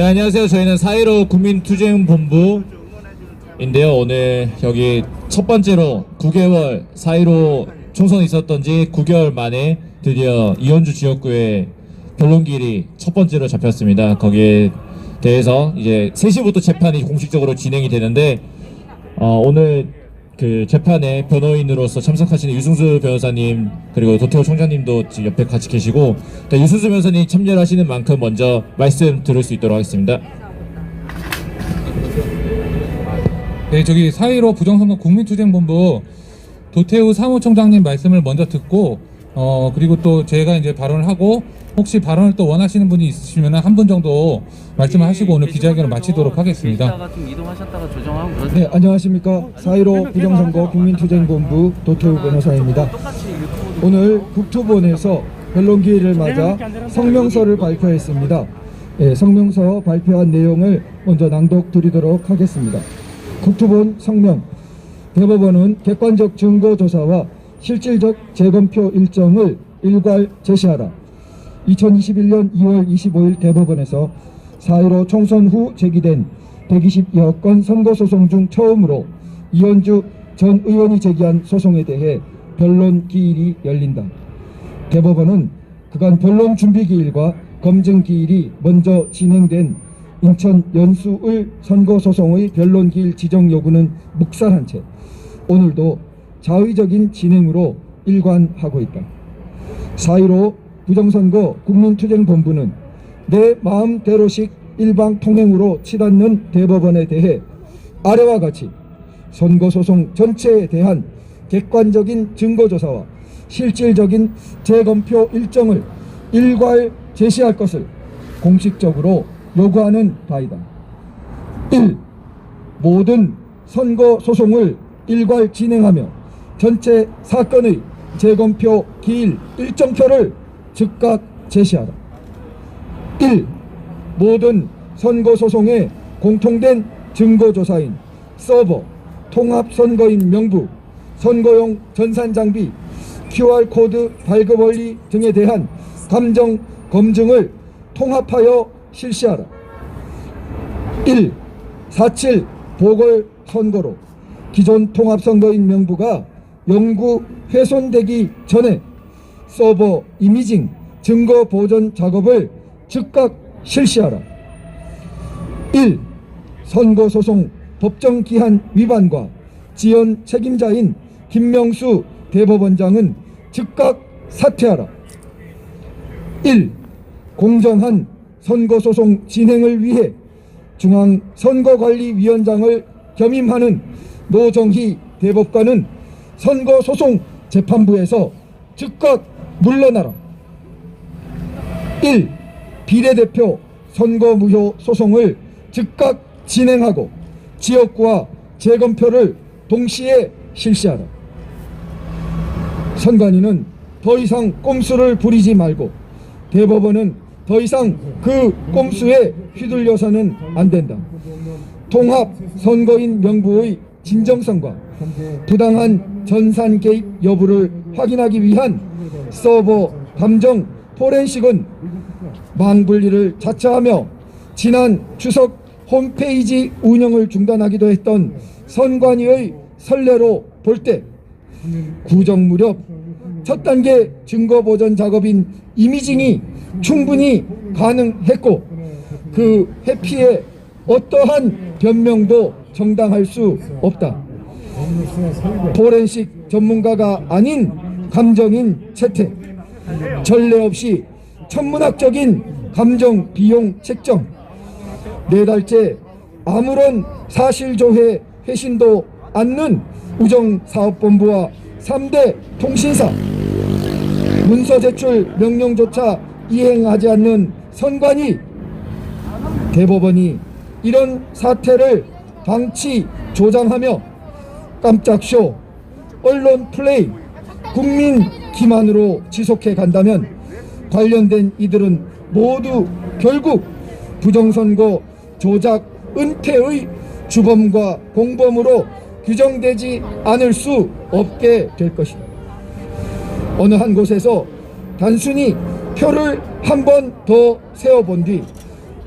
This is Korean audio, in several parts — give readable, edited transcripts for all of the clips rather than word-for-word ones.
안녕하세요. 저희는 4.15 국민투쟁본부인데요. 오늘 여기 첫 번째로 9개월 4.15 총선이 있었던 지 9개월 만에 드디어 이원주 지역구에 변론기일이 첫 번째로 잡혔습니다. 거기에 대해서 이제 3시부터 재판이 공식적으로 진행이 되는데 오늘 그 재판에 변호인으로서 참석하시는 유승수 변호사님 그리고 도태우 총장님도 지금 옆에 같이 계시고, 유승수 변호사님 참여를 하시는 만큼 먼저 말씀 들을 수 있도록 하겠습니다. 네, 저기 4.15 부정선거 국민투쟁본부 도태우 사무총장님 말씀을 먼저 듣고 그리고 또 제가 이제 발언을 하고, 혹시 발언을 또 원하시는 분이 있으시면 한 분 정도 말씀을 하시고 오늘 기자회견을 마치도록 하겠습니다. 좀 이동하셨다가 조정하고. 네, 안녕하십니까. 4.15 부정선거 국민투쟁본부 도태우 변호사입니다. 오늘 국토본에서 변론기일을 맞아 성명서를 발표했습니다. 네, 성명서 발표한 내용을 먼저 낭독 드리도록 하겠습니다. 국토본 성명. 대법원은 객관적 증거조사와 실질적 재검표 일정을 일괄 제시하라. 2021년 2월 25일 대법원에서 4.15 총선 후 제기된 120여 건 선거소송 중 처음으로 이원주 전 의원이 제기한 소송에 대해 변론 기일이 열린다. 대법원은 그간 변론 준비 기일과 검증 기일이 먼저 진행된 인천 연수을 선거소송의 변론 기일 지정 요구는 묵살한 채 오늘도 자의적인 진행으로 일관하고 있다. 4.15 부정선거 국민투쟁본부는 내 마음대로식 일방통행으로 치닫는 대법원에 대해 아래와 같이 선거소송 전체에 대한 객관적인 증거조사와 실질적인 재검표 일정을 일괄 제시할 것을 공식적으로 요구하는 바이다. 1. 모든 선거소송을 일괄 진행하며 전체 사건의 재검표 기일 일정표를 즉각 제시하라. 1. 모든 선거소송의 공통된 증거조사인 서버, 통합선거인 명부, 선거용 전산장비, QR코드 발급 원리 등에 대한 감정 검증을 통합하여 실시하라. 1. 4.7 보궐선거로 기존 통합선거인 명부가 영구 훼손되기 전에 서버 이미징 증거 보존 작업을 즉각 실시하라. 1. 선거소송 법정기한 위반과 지연 책임자인 김명수 대법원장은 즉각 사퇴하라. 1. 공정한 선거소송 진행을 위해 중앙선거관리위원장을 겸임하는 노정희 대법관은 선거소송 재판부에서 즉각 물러나라. 1. 비례대표 선거무효 소송을 즉각 진행하고 지역구와 재검표를 동시에 실시하라. 선관위는 더 이상 꼼수를 부리지 말고 대법원은 더 이상 그 꼼수에 휘둘려서는 안 된다. 통합 선거인 명부의 진정성과 부당한 전산 개입 여부를 확인하기 위한 서버 감정 포렌식은 망분리를 자처하며 지난 추석 홈페이지 운영을 중단하기도 했던 선관위의 선례로 볼 때 구정 무렵 첫 단계 증거 보전 작업인 이미징이 충분히 가능했고 그 회피에 어떠한 변명도 정당할 수 없다. 포렌식 전문가가 아닌 감정인 채택, 전례 없이 천문학적인 감정 비용 책정, 4달째 아무런 사실조회 회신도 않는 우정사업본부와 3대 통신사, 문서 제출 명령조차 이행하지 않는 선관위, 대법원이 이런 사태를 방치 조장하며 깜짝쇼, 언론 플레이, 국민 기만으로 지속해 간다면 관련된 이들은 모두 결국 부정선거 조작 은폐의 주범과 공범으로 규정되지 않을 수 없게 될 것이다. 어느 한 곳에서 단순히 표를 한 번 더 세워본 뒤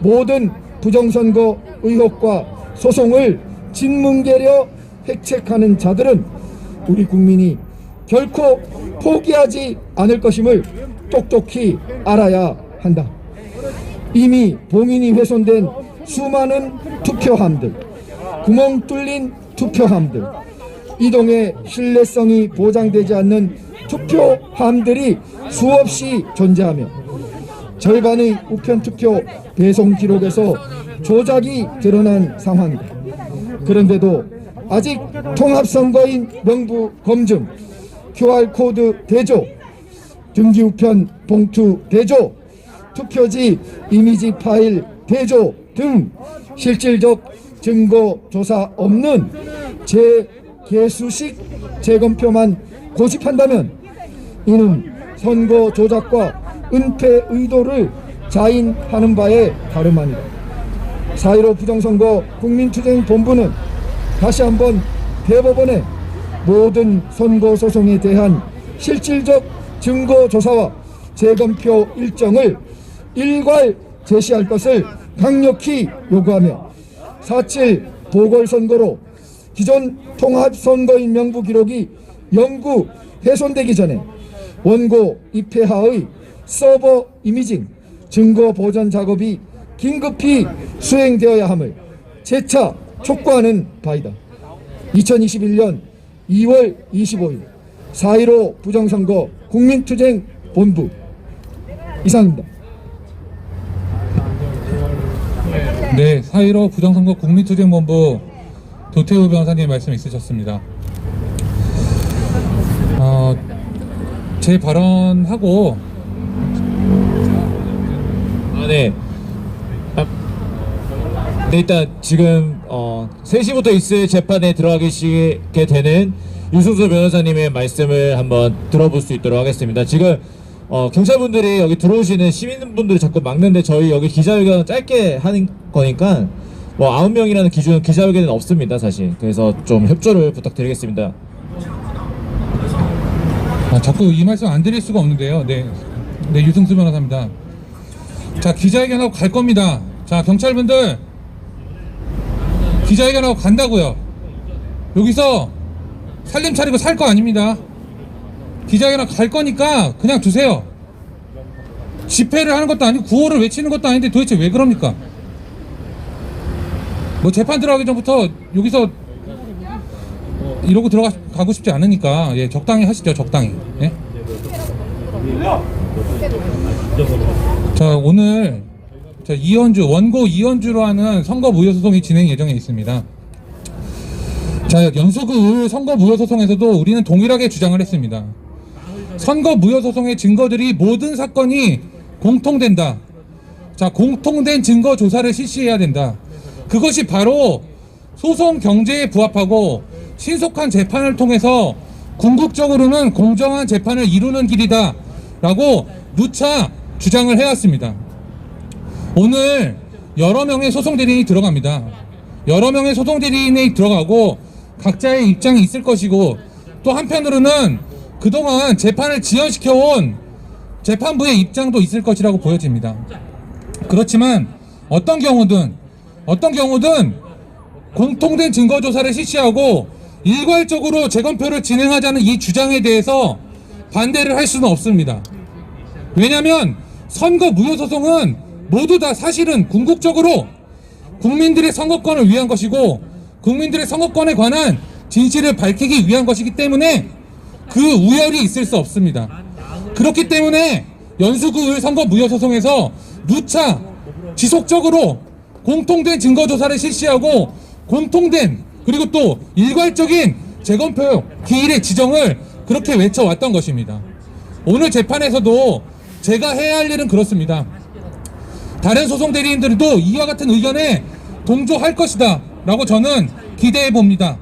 모든 부정선거 의혹과 소송을 진뭉개려 획책하는 자들은 우리 국민이 결코 포기하지 않을 것임을 똑똑히 알아야 한다. 이미 봉인이 훼손된 수많은 투표함들, 구멍 뚫린 투표함들, 이동의 신뢰성이 보장되지 않는 투표함들이 수없이 존재하며 절반의 우편투표 배송 기록에서 조작이 드러난 상황이다. 그런데도 아직 통합선거인 명부 검증, QR코드 대조, 등기우편 봉투 대조, 투표지 이미지 파일 대조 등 실질적 증거 조사 없는 재개수식 재검표만 고집한다면 이는 선거 조작과 은폐 의도를 자인하는 바에 다름 아니다. 4.15 부정선거 국민투쟁본부는 다시 한번 대법원에 모든 선거 소송에 대한 실질적 증거 조사와 재검표 일정을 일괄 제시할 것을 강력히 요구하며 4.7 보궐선거로 기존 통합선거인 명부 기록이 영구 훼손되기 전에 원고 입회하의 서버 이미징 증거 보전 작업이 긴급히 수행되어야 함을 재차 촉구하는 바이다. 2021년 2월 25일 4.15 부정선거 국민투쟁본부 이상입니다. 네, 4.15 부정선거 국민투쟁본부 도태우 변호사님 말씀 있으셨습니다. 제 발언하고 네. 네, 일단 지금 3시부터 있을 재판에 들어가게 되는 유승수 변호사님의 말씀을 한번 들어볼 수 있도록 하겠습니다. 지금 경찰분들이 여기 들어오시는 시민분들이 자꾸 막는데 저희 여기 기자회견 짧게 하는 거니까 뭐 9명이라는 기준 기자회견은 없습니다, 사실. 그래서 좀 협조를 부탁드리겠습니다. 자꾸 이 말씀 안 드릴 수가 없는데요. 네, 유승수 변호사입니다. 자, 기자회견하고 갈 겁니다. 자, 경찰분들 기자회견하고 간다고요. 여기서 살림 차리고 살 거 아닙니다. 기자회견하고 갈 거니까 그냥 두세요. 집회를 하는 것도 아니고 구호를 외치는 것도 아닌데 도대체 왜 그럽니까? 뭐 재판 들어가기 전부터 여기서 이러고 들어가고 싶지 않으니까 예, 적당히 하시죠. 적당히. 예? 자, 오늘 원고 이현주로 하는 선거 무효 소송이 진행 예정에 있습니다. 자, 연수구 선거 무효 소송에서도 우리는 동일하게 주장을 했습니다. 선거 무효 소송의 증거들이 모든 사건이 공통된다. 자, 공통된 증거 조사를 실시해야 된다. 그것이 바로 소송 경제에 부합하고 신속한 재판을 통해서 궁극적으로는 공정한 재판을 이루는 길이다 라고 누차 주장을 해왔습니다. 오늘 여러 명의 소송 대리인이 들어갑니다. 여러 명의 소송 대리인이 들어가고 각자의 입장이 있을 것이고 또 한편으로는 그동안 재판을 지연시켜온 재판부의 입장도 있을 것이라고 보여집니다. 그렇지만 어떤 경우든 공통된 증거조사를 실시하고 일괄적으로 재검표를 진행하자는 이 주장에 대해서 반대를 할 수는 없습니다. 왜냐하면 선거 무효 소송은 모두 다 사실은 궁극적으로 국민들의 선거권을 위한 것이고 국민들의 선거권에 관한 진실을 밝히기 위한 것이기 때문에 그 우열이 있을 수 없습니다. 그렇기 때문에 연수구 선거 무효 소송에서 누차 지속적으로 공통된 증거조사를 실시하고 공통된 그리고 또 일괄적인 재검표 기일의 지정을 그렇게 외쳐왔던 것입니다. 오늘 재판에서도 제가 해야 할 일은 그렇습니다. 다른 소송 대리인들도 이와 같은 의견에 동조할 것이다 라고 저는 기대해 봅니다.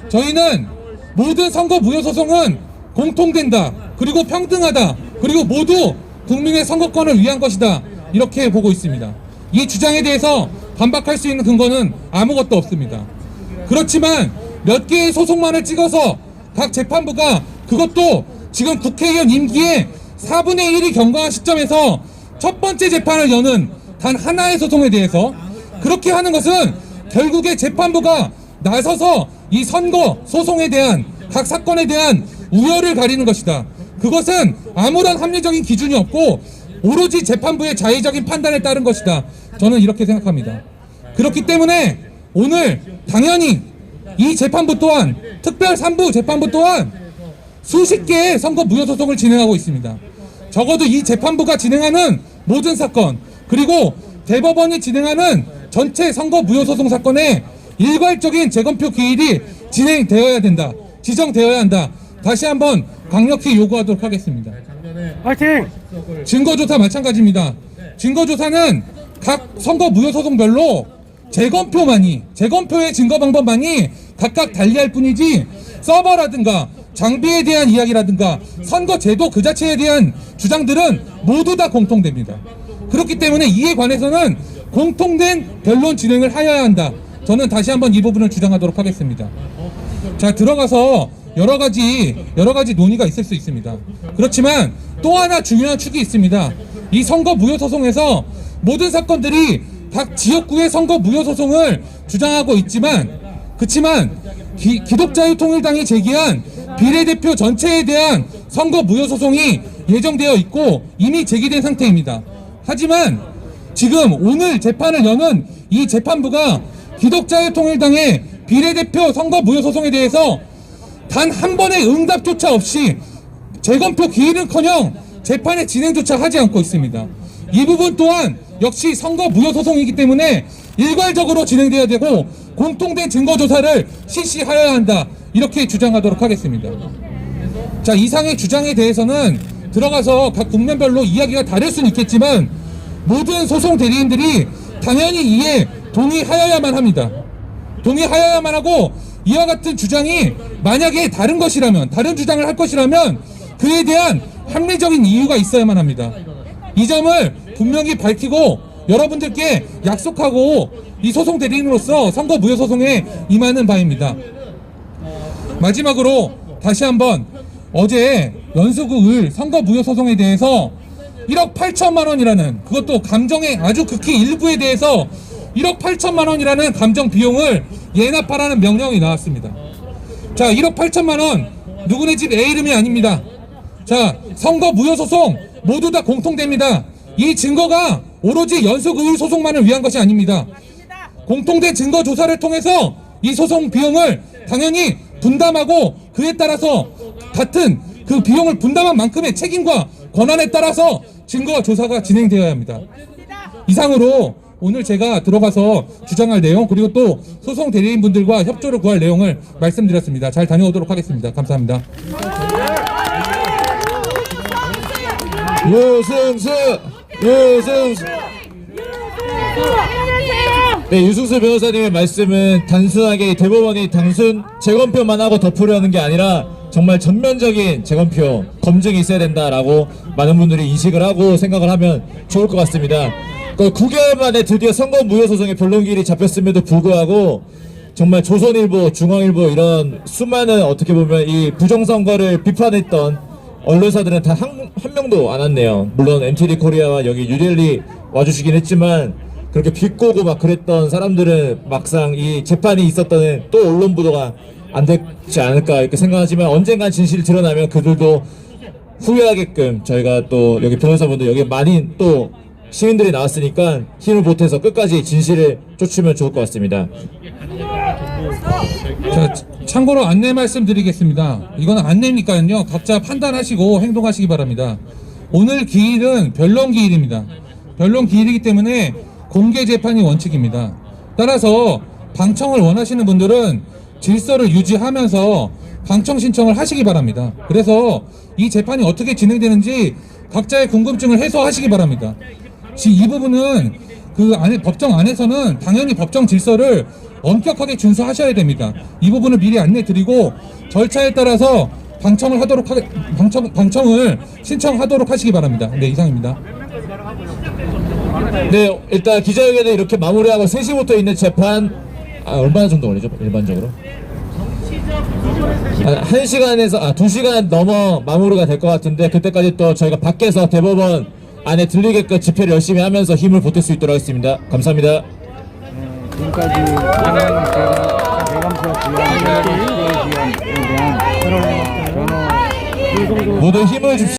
저희는 모든 선거 무효 소송은 공통된다, 그리고 평등하다, 그리고 모두 국민의 선거권을 위한 것이다 이렇게 보고 있습니다. 이 주장에 대해서 반박할 수 있는 근거는 아무것도 없습니다. 그렇지만 몇 개의 소송만을 찍어서 각 재판부가 그것도 지금 국회의원 임기의 4분의 1이 경과한 시점에서 첫 번째 재판을 여는 단 하나의 소송에 대해서 그렇게 하는 것은 결국에 재판부가 나서서 이 선거 소송에 대한 각 사건에 대한 우열을 가리는 것이다. 그것은 아무런 합리적인 기준이 없고 오로지 재판부의 자의적인 판단에 따른 것이다. 저는 이렇게 생각합니다. 그렇기 때문에 오늘 당연히 이 재판부 또한 특별 3부 재판부 또한 수십 개의 선거 무효 소송을 진행하고 있습니다. 적어도 이 재판부가 진행하는 모든 사건 그리고 대법원이 진행하는 전체 선거 무효 소송 사건에 일괄적인 재검표 기일이 진행되어야 된다. 지정되어야 한다. 다시 한번 강력히 요구하도록 하겠습니다. 화이팅! 증거조사 마찬가지입니다. 증거조사는 각 선거 무효 소송별로 재검표의 증거 방법만이 각각 달리할 뿐이지 서버라든가 장비에 대한 이야기라든가 선거 제도 그 자체에 대한 주장들은 모두 다 공통됩니다. 그렇기 때문에 이에 관해서는 공통된 변론 진행을 하여야 한다. 저는 다시 한번 이 부분을 주장하도록 하겠습니다. 자, 들어가서 여러 가지 논의가 있을 수 있습니다. 그렇지만 또 하나 중요한 축이 있습니다. 이 선거 무효 소송에서 모든 사건들이 각 지역구의 선거 무효 소송을 주장하고 있지만 그렇지만 기독자유통일당이 제기한 비례대표 전체에 대한 선거 무효 소송이 예정되어 있고 이미 제기된 상태입니다. 하지만 지금 오늘 재판을 여는 이 재판부가 기독자유통일당의 비례대표 선거 무효 소송에 대해서 단 한 번의 응답조차 없이 재검표 기일은커녕 재판의 진행조차 하지 않고 있습니다. 이 부분 또한 역시 선거 무효 소송이기 때문에 일괄적으로 진행돼야 되고 공통된 증거 조사를 실시하여야 한다. 이렇게 주장하도록 하겠습니다. 자, 이상의 주장에 대해서는 들어가서 각 국면별로 이야기가 다를 수는 있겠지만 모든 소송 대리인들이 당연히 이에 동의하여야만 합니다. 동의하여야만 하고 이와 같은 주장이 만약에 다른 주장을 할 것이라면 그에 대한 합리적인 이유가 있어야만 합니다. 이 점을 분명히 밝히고 여러분들께 약속하고 이 소송 대리인으로서 선거 무효 소송에 임하는 바입니다. 마지막으로 다시 한번 어제 연수구을 선거 무효 소송에 대해서 1억 8천만 원이라는 그것도 감정의 아주 극히 일부에 대해서 1억 8천만 원이라는 감정 비용을 예납하라는 명령이 나왔습니다. 자, 1억 8천만 원 누구네 집 애 이름이 아닙니다. 자, 선거 무효 소송 모두 다 공통됩니다. 이 증거가 오로지 연수구을 소송만을 위한 것이 아닙니다. 공통된 증거 조사를 통해서 이 소송 비용을 당연히 분담하고 그에 따라서 같은 그 비용을 분담한 만큼의 책임과 권한에 따라서 증거 조사가 진행되어야 합니다. 이상으로 오늘 제가 들어가서 주장할 내용 그리고 또 소송 대리인분들과 협조를 구할 내용을 말씀드렸습니다. 잘 다녀오도록 하겠습니다. 감사합니다. 유승수. 네, 유승수 변호사님의 말씀은 단순하게 대법원이 단순 재검표만 하고 덮으려는 게 아니라 정말 전면적인 재검표 검증이 있어야 된다라고 많은 분들이 인식을 하고 생각을 하면 좋을 것 같습니다. 9개월 만에 드디어 선거 무효 소송의 변론기일이 잡혔음에도 불구하고 정말 조선일보, 중앙일보 이런 수많은 어떻게 보면 이 부정선거를 비판했던 언론사들은 다 한 명도 안 왔네요. 물론 MTD 코리아와 여기 유델리 와주시긴 했지만 그렇게 비꼬고 막 그랬던 사람들은 막상 이 재판이 있었던 또 언론 보도가 안 됐지 않을까 이렇게 생각하지만 언젠간 진실이 드러나면 그들도 후회하게끔 저희가 또 여기 변호사분들 여기 많이 또 시민들이 나왔으니까 힘을 보태서 끝까지 진실을 쫓으면 좋을 것 같습니다. 자, 참고로 안내 말씀드리겠습니다. 이건 안내니까요. 각자 판단하시고 행동하시기 바랍니다. 오늘 기일은 변론 기일입니다. 변론 기일이기 때문에 공개 재판이 원칙입니다. 따라서 방청을 원하시는 분들은 질서를 유지하면서 방청 신청을 하시기 바랍니다. 그래서 이 재판이 어떻게 진행되는지 각자의 궁금증을 해소하시기 바랍니다. 이 부분은 그 안에 법정 안에서는 당연히 법정 질서를 엄격하게 준수하셔야 됩니다. 이 부분을 미리 안내드리고 절차에 따라서 방청을 신청하도록 하시기 바랍니다. 네, 이상입니다. 네, 일단 기자회견을 이렇게 마무리하고 3시부터 있는 재판 얼마나 정도 걸리죠? 일반적으로? 1시간에서 2시간 넘어 마무리가 될 것 같은데 그때까지 또 저희가 밖에서 대법원 안에 들리게끔 집회를 열심히 하면서 힘을 보탤 수 있도록 하겠습니다. 감사합니다. 지금까지 제가 대감수와 지원, 지원에 대한 저는 모두 힘을 줍시다.